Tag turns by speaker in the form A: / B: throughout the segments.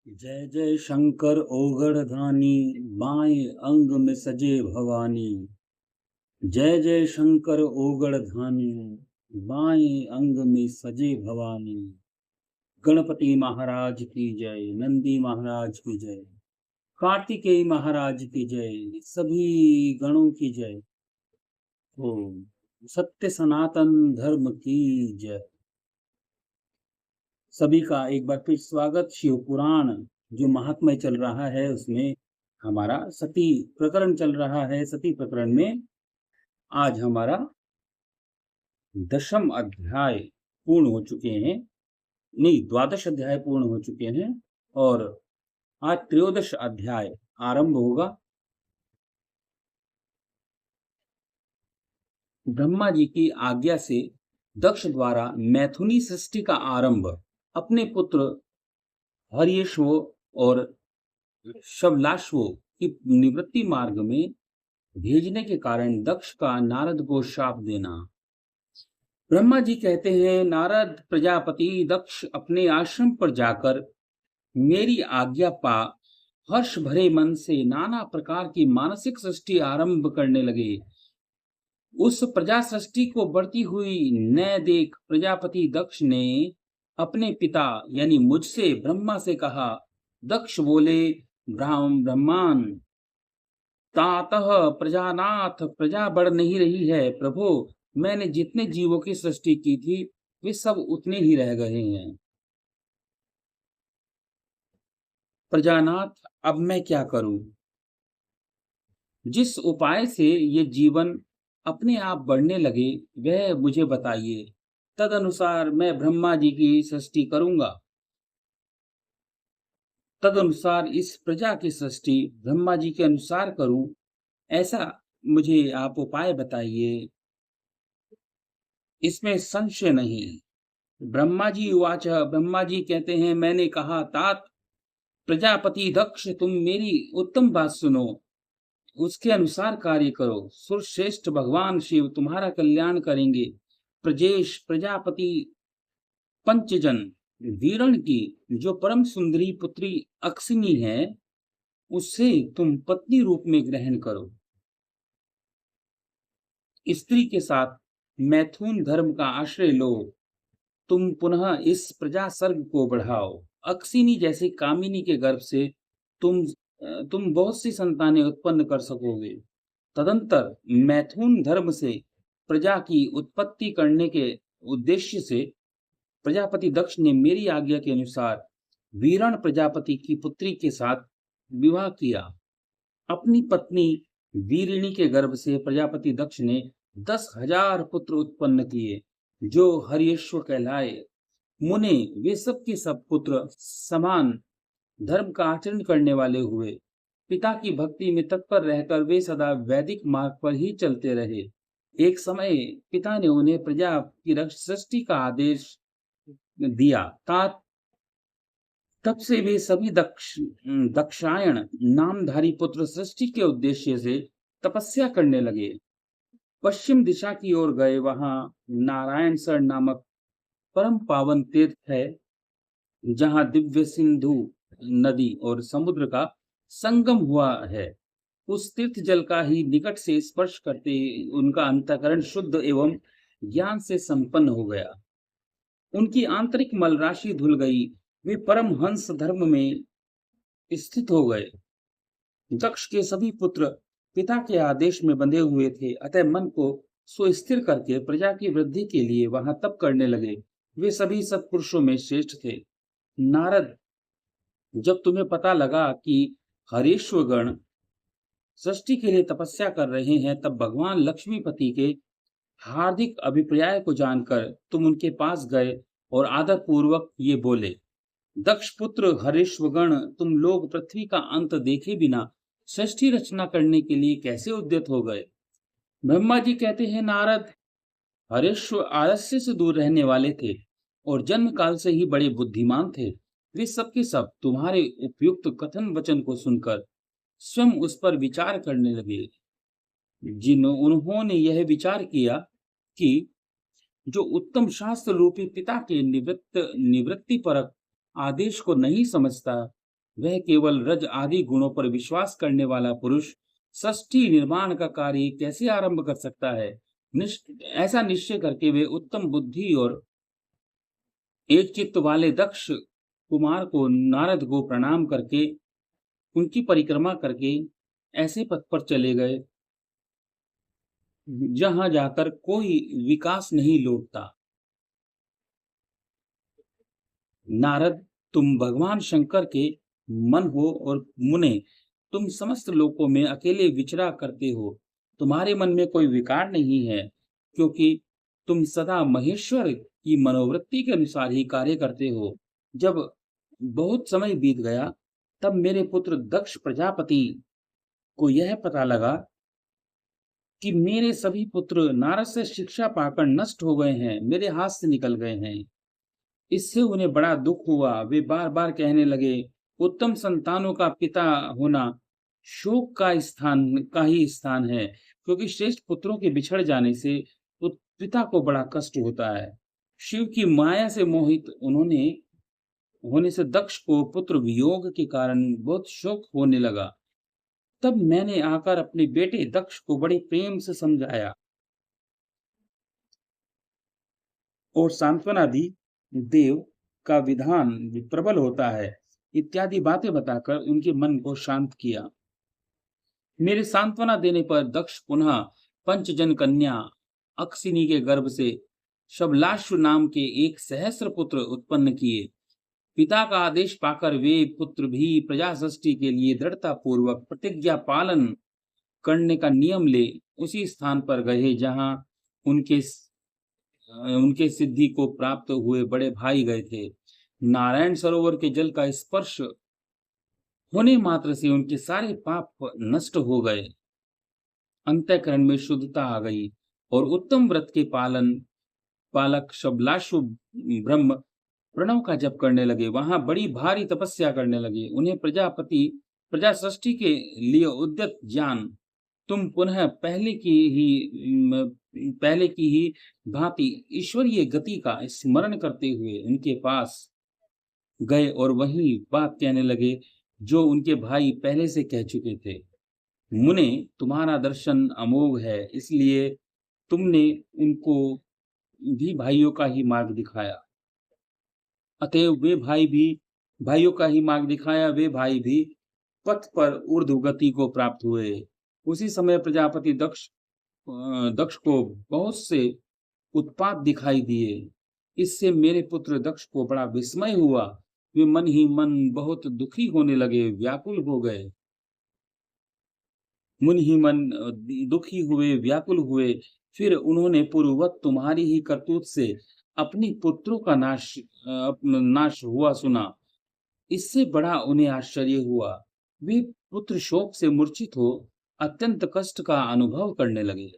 A: जय जय शंकर ओगढ़ धानी, बाएं अंग में सजे भवानी। जय जय शंकर ओगढ़ धानी, बाएं अंग में सजे भवानी। गणपति महाराज की जय, नंदी महाराज की जय, कार्तिकेय महाराज की जय, सभी गणों की जय। ओम सत्य सनातन धर्म की जय। सभी का एक बार फिर स्वागत। शिव पुराण जो महात्म्य चल रहा है उसमें हमारा सती प्रकरण चल रहा है। सती प्रकरण में आज हमारा 10वां अध्याय पूर्ण हो चुके हैं, नहीं 12 अध्याय पूर्ण हो चुके हैं और आज 13 अध्याय आरंभ होगा। ब्रह्मा जी की आज्ञा से दक्ष द्वारा मैथुनी सृष्टि का आरंभ अपने पुत्र हर्यश्व और शवलाश्व की निवृत्ति मार्ग में भेजने के कारण दक्ष का नारद को शाप देना। ब्रह्मा जी कहते हैं, नारद प्रजापति दक्ष अपने आश्रम पर जाकर मेरी आज्ञा पा हर्ष भरे मन से नाना प्रकार की मानसिक सृष्टि आरंभ करने लगे। उस प्रजा सृष्टि को बढ़ती हुई न देख प्रजापति दक्ष ने अपने पिता यानी मुझसे ब्रह्मा से कहा। दक्ष बोले, ब्रह्मान तातः प्रजानाथ, प्रजा बढ़ नहीं रही है प्रभु। मैंने जितने जीवों की सृष्टि की थी वे सब उतने ही रह गए हैं। प्रजानाथ, अब मैं क्या करूं? जिस उपाय से ये जीवन अपने आप बढ़ने लगे वह मुझे बताइए, तदनुसार मैं ब्रह्मा जी की सृष्टि करूंगा। तदनुसार इस प्रजा की सृष्टि ब्रह्मा जी के अनुसार करूं, ऐसा मुझे आप उपाय बताइए, इसमें संशय नहीं। ब्रह्मा जी उवाच, ब्रह्मा जी कहते हैं, मैंने कहा, तात प्रजापति दक्ष, तुम मेरी उत्तम बात सुनो, उसके अनुसार कार्य करो। सुरश्रेष्ठ भगवान शिव तुम्हारा कल्याण करेंगे। प्रजेश प्रजापति पंचजन वीरण की जो परम सुंदरी पुत्री अक्सिनी है उससे तुम पत्नी रूप में ग्रहण करो। स्त्री के साथ मैथुन धर्म का आश्रय लो। तुम पुनः इस प्रजा सर्ग को बढ़ाओ। अक्सिनी जैसी कामिनी के गर्भ से तुम बहुत सी संतानें उत्पन्न कर सकोगे। तदंतर मैथुन धर्म से प्रजा की उत्पत्ति करने के उद्देश्य से प्रजापति दक्ष ने मेरी आज्ञा के अनुसार वीरण प्रजापति की पुत्री के साथ विवाह किया। अपनी पत्नी वीरिणी के गर्भ से प्रजापति दक्ष ने 10,000 पुत्र उत्पन्न किए जो हर्यश्व कहलाए। मुने वे सब के सब पुत्र समान धर्म का आचरण करने वाले हुए। पिता की भक्ति में तत्पर रहकर वे सदा वैदिक मार्ग पर ही चलते रहे। एक समय पिता ने उन्हें प्रजा की सृष्टि का आदेश दिया। तब से वे सभी दक्षायण नामधारी पुत्र सृष्टि के उद्देश्य से तपस्या करने लगे। पश्चिम दिशा की ओर गए, वहां नारायण सर नामक परम पावन तीर्थ है, जहां दिव्य सिंधु नदी और समुद्र का संगम हुआ है। उस तीर्थ जल का ही निकट से स्पर्श करते उनका अंतःकरण शुद्ध एवं ज्ञान से संपन्न हो गया। उनकी आंतरिक मल राशि धुल गई। वे परम हंस धर्म में स्थित हो गए। दक्ष के सभी पुत्र पिता के आदेश में बंधे हुए थे, अतः मन को सुस्थिर करके प्रजा की वृद्धि के लिए वहां तप करने लगे। वे सभी सत्पुरुषों में श्रेष्ठ थे। नारद, जब तुम्हें पता लगा कि हरीश्वरगण सृष्टि के लिए तपस्या कर रहे हैं, तब भगवान लक्ष्मीपति के हार्दिक अभिप्राय को जानकर तुम उनके पास गए और आदर पूर्वक ये बोले, दक्ष पुत्र हरीश्वरगण, तुम लोग पृथ्वी का अंत देखे बिना सृष्टि रचना करने के लिए कैसे उद्यत हो गए? ब्रह्मा जी कहते हैं, नारद, हरीश्वर आलस्य से दूर रहने वाले थे और जन्म काल से ही बड़े बुद्धिमान थे। वे सबके सब तुम्हारे उपयुक्त कथन वचन को सुनकर स्वयं उस पर विचार करने लगे। उन्होंने यह विचार किया कि जो उत्तम शास्त्र रूपी पिता के निवृत्ति परक आदेश को नहीं समझता, वह केवल रज आदि गुणों पर विश्वास करने वाला पुरुष सृष्टि निर्माण का कार्य कैसे आरंभ कर सकता है? ऐसा निश्चय करके वे उत्तम बुद्धि और एक चित्त वाले दक्ष कुमार को नारद को प्रणाम करके उनकी परिक्रमा करके ऐसे पथ पर चले गए जहां जाकर कोई विकास नहीं लौटता। नारद, तुम भगवान शंकर के मन हो और मुने, तुम समस्त लोकों में अकेले विचरा करते हो। तुम्हारे मन में कोई विकार नहीं है, क्योंकि तुम सदा महेश्वर की मनोवृत्ति के अनुसार ही कार्य करते हो। जब बहुत समय बीत गया, तब मेरे पुत्र दक्ष प्रजापति को यह पता लगा कि मेरे सभी पुत्र नारद से शिक्षा पाकर नष्ट हो गए हैं, मेरे हाथ से निकल गए हैं। इससे उन्हें बड़ा दुख हुआ। वे बार-बार कहने लगे, उत्तम संतानों का पिता होना शोक का ही स्थान है, क्योंकि श्रेष्ठ पुत्रों के बिछड़ जाने से पिता को बड़ा कष्ट होता है। शिव की माया से मोहित उन्होंने होने से दक्ष को पुत्र वियोग के कारण बहुत शोक होने लगा। तब मैंने आकर अपने बेटे दक्ष को बड़े प्रेम से समझाया और सांत्वना दी। देव का विधान प्रबल होता है इत्यादि बातें बताकर उनके मन को शांत किया। मेरे सांत्वना देने पर दक्ष पुनः पंचजन कन्या अक्सिनी के गर्भ से शबलाश्व नाम के एक सहस्र पुत्र उत्पन्न किए। पिता का आदेश पाकर वे पुत्र भी प्रजा सृष्टि के लिए दृढ़ता पूर्वक प्रतिज्ञा पालन करने का नियम ले उसी स्थान पर गए जहां उनके उनके सिद्धि को प्राप्त हुए बड़े भाई गए थे। नारायण सरोवर के जल का स्पर्श होने मात्र से उनके सारे पाप नष्ट हो गए। अंतःकरण में शुद्धता आ गई और उत्तम व्रत के पालक शबलाशु ब्रह्म प्रणव का जप करने लगे। वहां बड़ी भारी तपस्या करने लगे। उन्हें प्रजा सृष्टि के लिए उद्यत ज्ञान तुम पुनः पहले की ही भांति ईश्वरीय गति का स्मरण करते हुए उनके पास गए और वही बात कहने लगे जो उनके भाई पहले से कह चुके थे। मुने, तुम्हारा दर्शन अमोघ है, इसलिए तुमने उनको भी भाइयों का ही मार्ग दिखाया। अतएव भाइयों का ही मार्ग दिखाया, वे भाई भी पथ पर ऊर्ध्व गति को प्राप्त हुए। उसी समय प्रजापति दक्ष को बहुत से उत्पात दिखाई दिए। इससे मेरे पुत्र दक्ष को बड़ा विस्मय हुआ। वे मन ही मन बहुत दुखी होने लगे, व्याकुल हो गए। मन ही मन दुखी हुए, व्याकुल हुए। फिर उन्होंने पूर्ववत तुम्हारी ही करतूत से अपनी पुत्रों का नाश हुआ सुना। इससे बड़ा उन्हें आश्चर्य हुआ। वे पुत्र शोक से मूर्छित हो अत्यंत कष्ट का अनुभव करने लगे।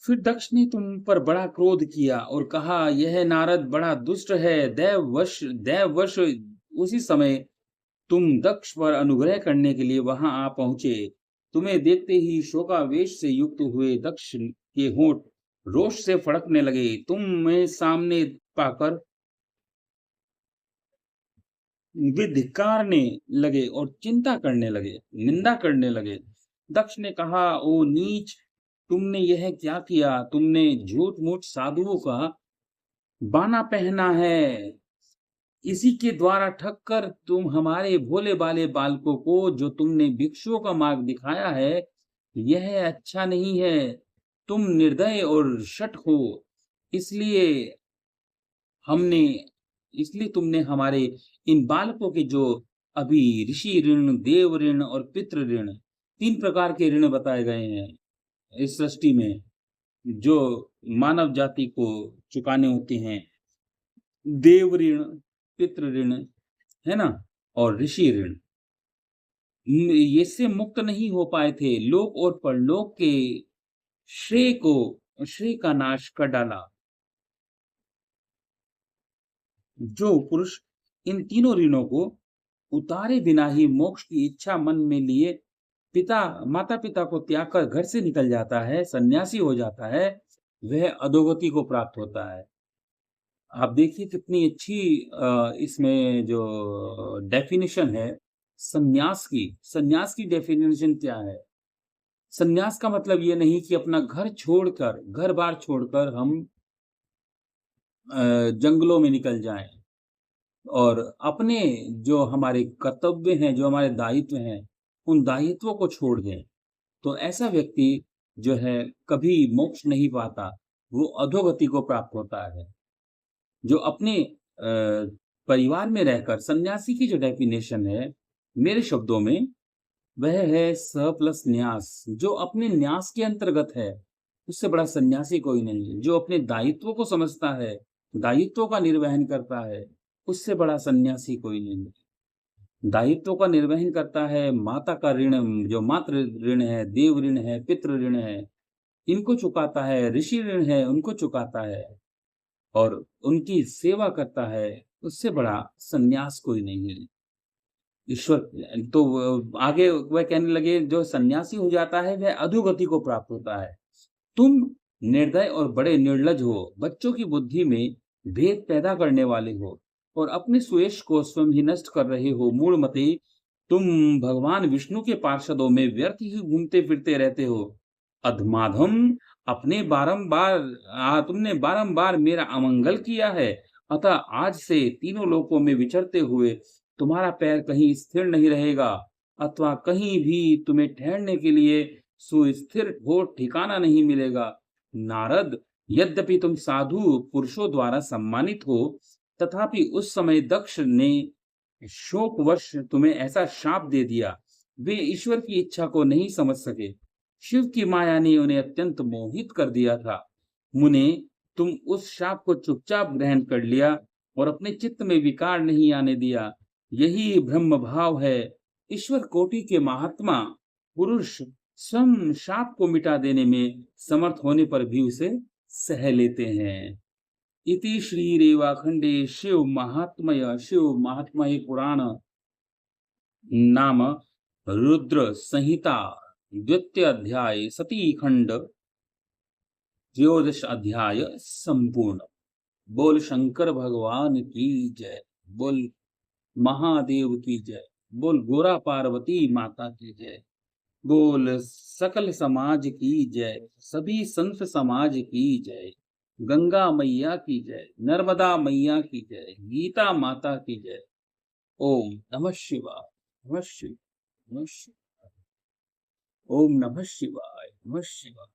A: फिर दक्ष ने तुम पर बड़ा क्रोध किया और कहा, यह नारद बड़ा दुष्ट है, दैववश उसी समय तुम दक्ष पर अनुग्रह करने के लिए वहां आ पहुंचे। तुम्हें देखते ही शोकावेश से युक्त हुए दक्ष के होंठ रोष से फड़कने लगे। तुम्हें सामने पाकर वे धिक्कारने लगे और चिंता करने लगे, निंदा करने लगे। दक्ष ने कहा, ओ नीच, तुमने यह क्या किया? तुमने झूठ मूठ साधुओं का बाना पहना है। इसी के द्वारा ठग कर तुम हमारे भोले भाले बालकों को जो तुमने भिक्षुओं का मार्ग दिखाया है, यह अच्छा नहीं है। तुम निर्दय और शठ हो, इसलिए हमने इसलिए तुमने हमारे इन बालकों के जो अभी ऋषि ऋण, देव ऋण और पितृ ऋण, 3 प्रकार के ऋण बताए गए हैं इस सृष्टि में, जो मानव जाति को चुकाने होते हैं। देव ऋण, पितृ ऋण, है ना, और ऋषि ऋण। ये से मुक्त नहीं हो पाए थे। लोक और परलोक के श्रेय का नाश कर डाला। जो पुरुष इन तीनों ऋणों को उतारे बिना ही मोक्ष की इच्छा मन में लिए माता पिता को त्याग कर घर से निकल जाता है, सन्यासी हो जाता है, वह अधोगति को प्राप्त होता है। आप देखिए कितनी अच्छी इसमें जो डेफिनिशन है सन्यास की डेफिनिशन क्या है? सन्यास का मतलब ये नहीं कि अपना घर-बार छोड़कर हम जंगलों में निकल जाएँ और अपने जो हमारे कर्तव्य हैं, जो हमारे दायित्व हैं, उन दायित्वों को छोड़ दें। तो ऐसा व्यक्ति जो है कभी मोक्ष नहीं पाता, वो अधोगति को प्राप्त होता है। जो अपने परिवार में रहकर सन्यासी की जो डेफिनेशन है, मेरे शब्दों में वह है स प्लस न्यास, जो अपने न्यास के अंतर्गत है, उससे बड़ा सन्यासी कोई नहीं है। जो अपने दायित्वों को समझता है, दायित्वों का निर्वहन करता है, उससे बड़ा सन्यासी कोई नहीं है। दायित्वों का निर्वहन करता है, माता का ऋण जो मातृ ऋण है, देव ऋण है, पितृ ऋण है, इनको चुकाता है, ऋषि ऋण है, उनको चुकाता है और उनकी सेवा करता है, उससे बड़ा सन्यास कोई नहीं है। ईश्वर तो आगे वह कहने लगे जो सन्यासी हो जाता है वह अधोगति को प्राप्त होता है। तुम निर्दय और बड़े निर्लज हो, बच्चों की बुद्धि में भेद पैदा करने वाले हो और अपने सुयश को स्वयं ही नष्ट कर रहे हो। मूढ़मते, तुम भगवान विष्णु के पार्षदों में व्यर्थ ही घूमते फिरते रहते हो। अधमाधम, तुमने बारंबार मेरा अमंगल किया है, अतः आज से तीनों लोकों में विचरते हुए तुम्हारा पैर कहीं स्थिर नहीं रहेगा अथवा कहीं भी तुम्हें ठहरने के लिए सुस्थिर ठोस ठिकाना नहीं मिलेगा। नारद, यद्यपि तुम साधु पुरुषों द्वारा सम्मानित हो, तथापि उस समय दक्ष ने शोकवश तुम्हें ऐसा शाप दे दिया। वे ईश्वर की इच्छा को नहीं समझ सके। शिव की माया ने उन्हें अत्यंत मोहित कर दिया था। मुने, तुम उस शाप को चुपचाप ग्रहण कर लिया और अपने चित्त में विकार नहीं आने दिया। यही ब्रह्म भाव है। ईश्वर कोटि के महात्मा पुरुष स्वयं शाप को मिटा देने में समर्थ होने पर भी उसे सह लेते हैं। इति श्री रेवाखंडे शिव महात्मय पुराण नाम रुद्र संहिता द्वितीय अध्याय सती खंड त्रयोदश अध्याय संपूर्ण। बोल शंकर भगवान की जय। बोल महादेव की जय। बोल गोरा पार्वती माता की जय। बोल सकल समाज की जय। सभी संत समाज की जय। गंगा मैया की जय। नर्मदा मैया की जय। गीता माता की जय। ओम नमः शिवाय। नमः शिवाय। नमः शिवाय। ओम नमः शिवाय। नमः शिवाय।